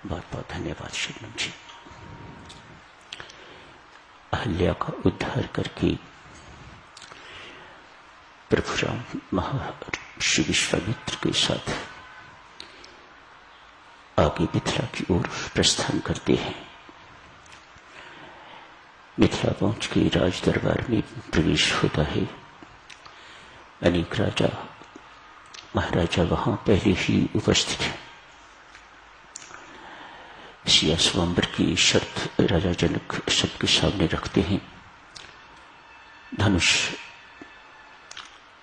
बहुत बहुत धन्यवाद शरणम जी। अहल्या का उद्धार करके प्रभुराम महर्षि विश्वामित्र के साथ आगे मिथिला की ओर प्रस्थान करते हैं। मिथिला पहुंच के राज दरबार में प्रवेश होता है। अनेक राजा महाराजा वहां पहले ही उपस्थित हैं। सिया स्वयंवर की शर्त राजा जनक सबके सामने रखते हैं। धनुष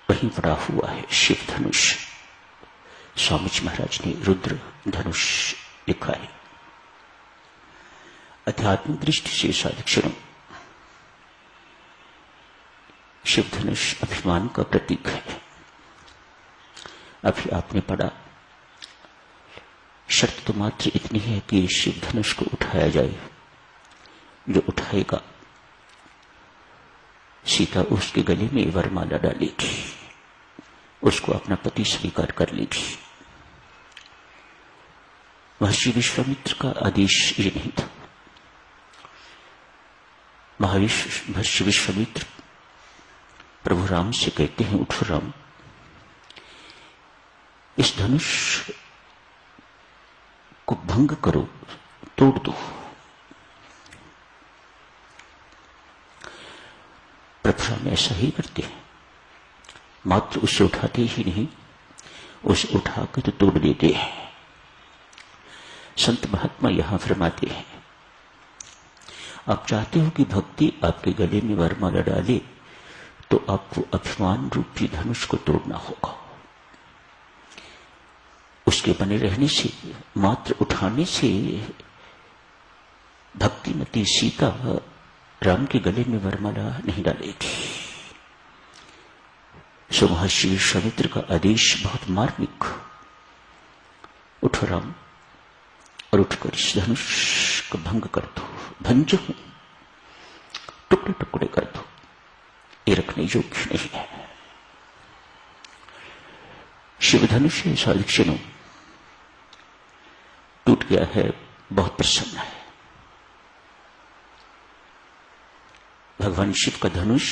वहीं पड़ा हुआ है, शिव धनुष। स्वामी जी महाराज ने रुद्र धनुष लिखा है। आध्यात्मिक दृष्टि से साधक शिव धनुष अभिमान का प्रतीक है। अभी आपने पढ़ा, शर्त तो मात्र इतनी है कि शिव धनुष को उठाया जाए। जो उठाएगा सीता उसके गले में वरमाला डालेगी, उसको अपना पति स्वीकार कर लेगी। महर्षि विश्वामित्र का आदेश ये नहीं था। महर्षि विश्वामित्र प्रभु राम से कहते हैं, उठो राम, इस धनुष को भंग करो, तोड़ दो। प्रभु राम ऐसा ही करते हैं। मात्र उसे उठाते ही नहीं, उसे उठाकर तो तोड़ देते हैं। संत महात्मा यहां फरमाते हैं, आप चाहते हो कि भक्ति आपके गले में वरमाला डाले, तो आपको अभिमान रूपी धनुष को तोड़ना होगा। उसके बने रहने से, मात्र उठाने से भक्तिमती सीता राम के गले में वरमाला नहीं डालेगी। सो महर्षि विश्वामित्र का आदेश बहुत मार्मिक। उठो राम, और उठकर इस धनुष को भंग कर दो, भंजो, टुकड़े टुकड़े कर दो। ये रखने योग्य नहीं है। शिव धनुष साधक टूट गया है, बहुत प्रसन्न है। भगवान शिव का धनुष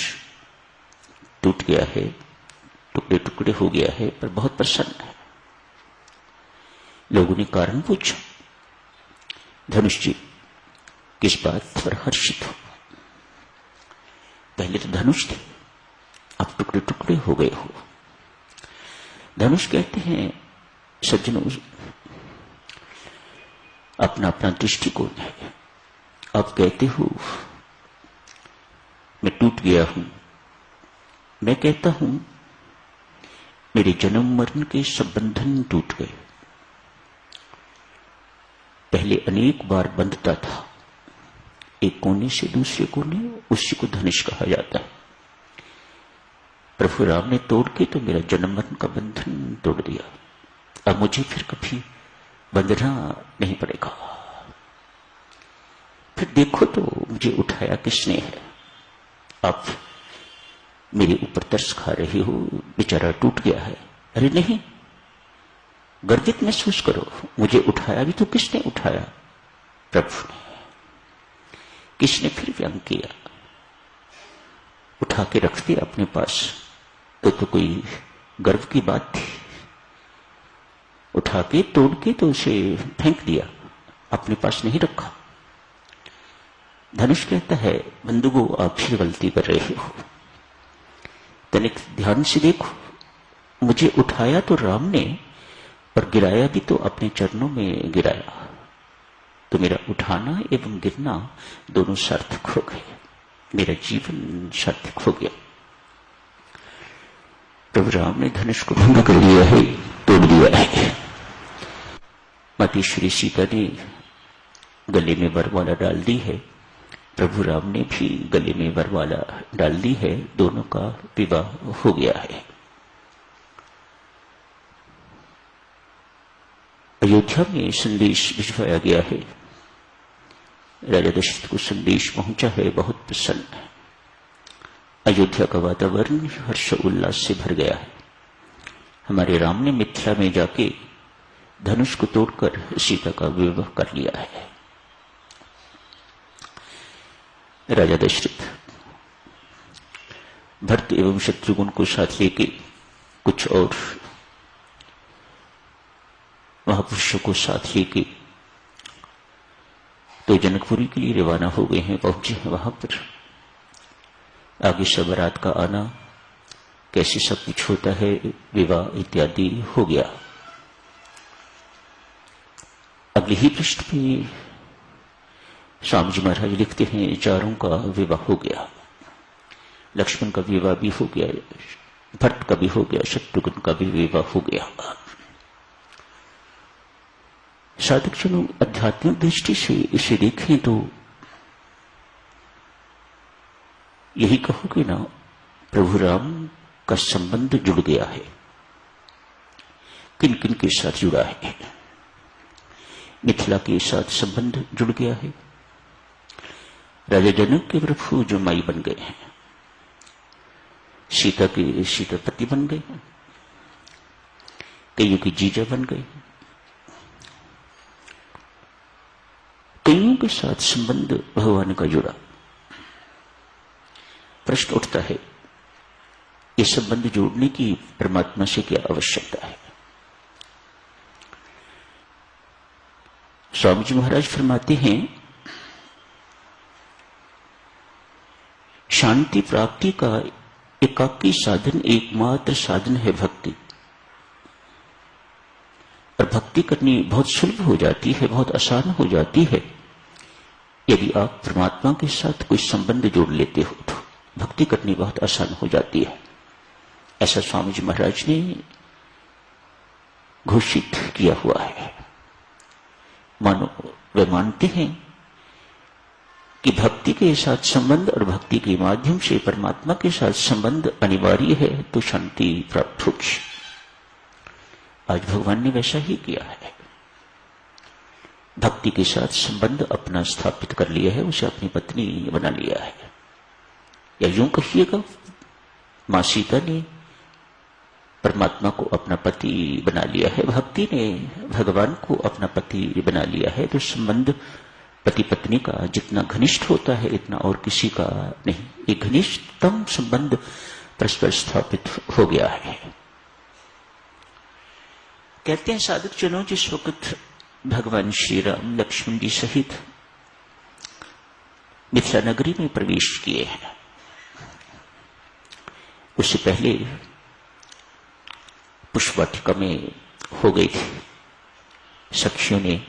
टूट गया है, टुकड़े टुकड़े हो गया है, पर बहुत प्रसन्न है। लोगों ने कारण पूछा, धनुष जी किस बात पर हर्षित हो? पहले तो धनुष थे, अब टुकड़े टुकड़े हो गए हो। धनुष कहते हैं सज्जनों, अपना अपना दृष्टिकोण है। आप कहते हो मैं टूट गया हूं, मैं कहता हूं मेरे जन्म मरण के सब बंधन टूट गए। पहले अनेक बार बंधता था, एक कोने से दूसरे कोने, उसी को धनुष कहा जाता है। प्रभु राम ने तोड़ के तो मेरा जन्म मरण का बंधन तोड़ दिया। अब मुझे फिर कभी बंधना नहीं पड़ेगा। फिर देखो तो मुझे उठाया किसने है। आप मेरे ऊपर तरस खा रहे हो, बेचारा टूट गया है। अरे नहीं, गर्वित महसूस करो, मुझे उठाया भी तो किसने उठाया? प्रभु ने। किसने फिर व्यंग किया? उठा के रख दिया अपने पास, तो कोई गर्व की बात थी? उठा के तोड़ के तो उसे फेंक दिया, अपने पास नहीं रखा। धनुष कहता है, बंधुओं आप फिर गलती कर रहे हो। तनिक ध्यान से देखो, मुझे उठाया तो राम ने, और गिराया भी तो अपने चरणों में गिराया। तो मेरा उठाना एवं गिरना दोनों सार्थक हो गए, मेरा जीवन सार्थक हो गया। प्रभु राम ने धनुष को भंग कर दिया है, तोड़ दिया है। माता श्री सीता ने गले में वरमाला डाल दी है, प्रभु राम ने भी गले में वरमाला डाल दी है। दोनों का विवाह हो गया है। अयोध्या में संदेश भिजवाया गया है। राजा दशरथ को संदेश पहुंचा है, बहुत प्रसन्न है। अयोध्या का वातावरण हर्ष उल्लास से भर गया है। हमारे राम ने मिथिला में जाके धनुष को तोड़कर सीता का विवाह कर लिया है। राजा दशरथ भरत एवं शत्रुघ्न को साथ लेके कुछ और महापुरुषों को साथ लेके तो जनकपुरी के लिए रवाना हो गए हैं, पहुंचे हैं वहां पर। आगे सब बारात का आना, कैसे सब कुछ होता है, विवाह इत्यादि हो गया। अगले ही पृष्ठ पे स्वामी जी महाराज लिखते हैं, चारों का विवाह हो गया। लक्ष्मण का विवाह भी हो गया, भरत का भी हो गया, शत्रुघ्न का भी विवाह हो गया। साधक जनों, आध्यात्मिक दृष्टि से इसे देखें तो यही कहोगे ना, प्रभु राम का संबंध जुड़ गया है। किन किन के साथ जुड़ा है? मिथिला के साथ संबंध जुड़ गया है। राजा जनक के प्रभु जो माई बन गए हैं, सीता के सीतापति बन गए, कईयों की जीजा बन गए, कईयों के साथ संबंध भगवान का जुड़ा। प्रश्न उठता है, ये संबंध जोड़ने की परमात्मा से क्या आवश्यकता है? स्वामी जी महाराज फरमाते हैं, शांति प्राप्ति का एकाकी साधन, एकमात्र साधन है भक्ति। और भक्ति करनी बहुत सुलभ हो जाती है, बहुत आसान हो जाती है यदि आप परमात्मा के साथ कोई संबंध जोड़ लेते हो तो भक्ति करनी बहुत आसान हो जाती है। ऐसा स्वामी जी महाराज ने घोषित किया हुआ है। मानो वे मानते हैं कि भक्ति के साथ संबंध और भक्ति के माध्यम से परमात्मा के साथ संबंध अनिवार्य है तो शांति प्राप्त होगी। आज भगवान ने वैसा ही किया है। भक्ति के साथ संबंध अपना स्थापित कर लिया है, उसे अपनी पत्नी बना लिया है। या यूं कहिएगा, मां सीता ने परमात्मा को अपना पति बना लिया है, भक्ति ने भगवान को अपना पति बना लिया है। तो संबंध पति पत्नी का जितना घनिष्ठ होता है इतना और किसी का नहीं। एक घनिष्ठतम संबंध परस्पर स्थापित हो गया है। कहते हैं साधक जनों, जिस वक्त भगवान श्री राम लक्ष्मण जी सहित मिथिला नगरी में प्रवेश किए हैं, उससे पहले पुष्पवाटिका में हो गई थी। सखियों ने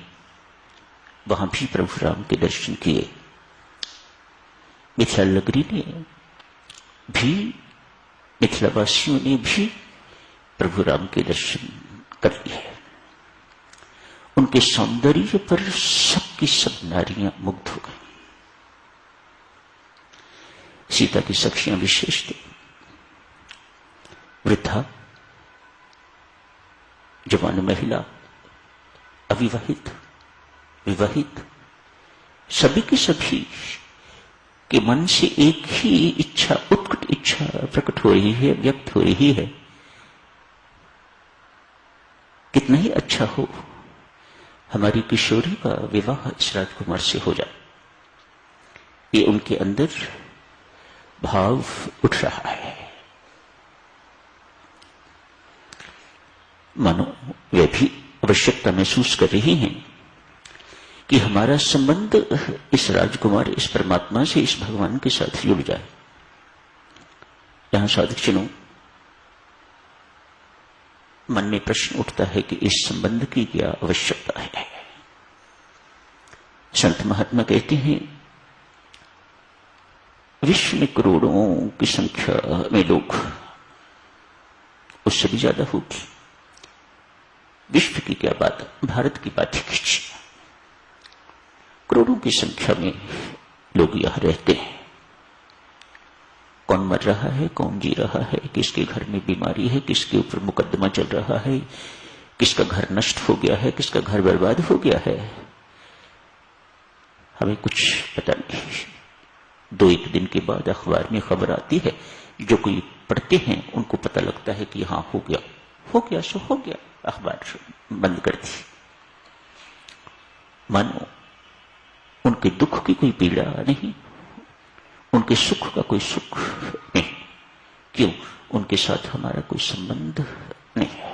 वहां भी प्रभु राम के दर्शन किए। मिथिला नगरी ने भी, मिथिलावासियों ने भी प्रभु राम के दर्शन कर लिए। उनके सौंदर्य पर सबकी सब नारियां मुग्ध हो गई। सीता की सखियां विशेष थी। वृद्धा, जवान महिला, अविवाहित, विवाहित, सभी की सभी के मन से एक ही इच्छा, उत्कट इच्छा प्रकट हो रही है, व्यक्त हो रही है। कितना ही अच्छा हो हमारी किशोरी का विवाह इस राजकुमार से हो जाए, ये उनके अंदर भाव उठ रहा है। मानो वे भी आवश्यकता महसूस कर रही हैं कि हमारा संबंध इस राजकुमार, इस परमात्मा से, इस भगवान के साथ जुड़ जाए। यहां साधक जनों, मन में प्रश्न उठता है कि इस संबंध की क्या आवश्यकता है। संत महात्मा कहते हैं, विश्व में करोड़ों की संख्या में लोग, उससे भी ज्यादा होगी। विश्व की क्या बात, भारत की बात ही कीजिए। करोड़ों की संख्या में लोग यहां रहते हैं। कौन मर रहा है, कौन जी रहा है, किसके घर में बीमारी है, किसके ऊपर मुकदमा चल रहा है, किसका घर नष्ट हो गया है, किसका घर बर्बाद हो गया है, हमें कुछ पता नहीं। 2-1 दिन के बाद अखबार में खबर आती है, जो कोई पढ़ते हैं उनको पता लगता है कि हाँ हो गया सो हो गया। अखबार बंद कर दी। मानो उनके दुख की कोई पीड़ा नहीं, उनके सुख का कोई सुख नहीं। क्यों? उनके साथ हमारा कोई संबंध नहीं है।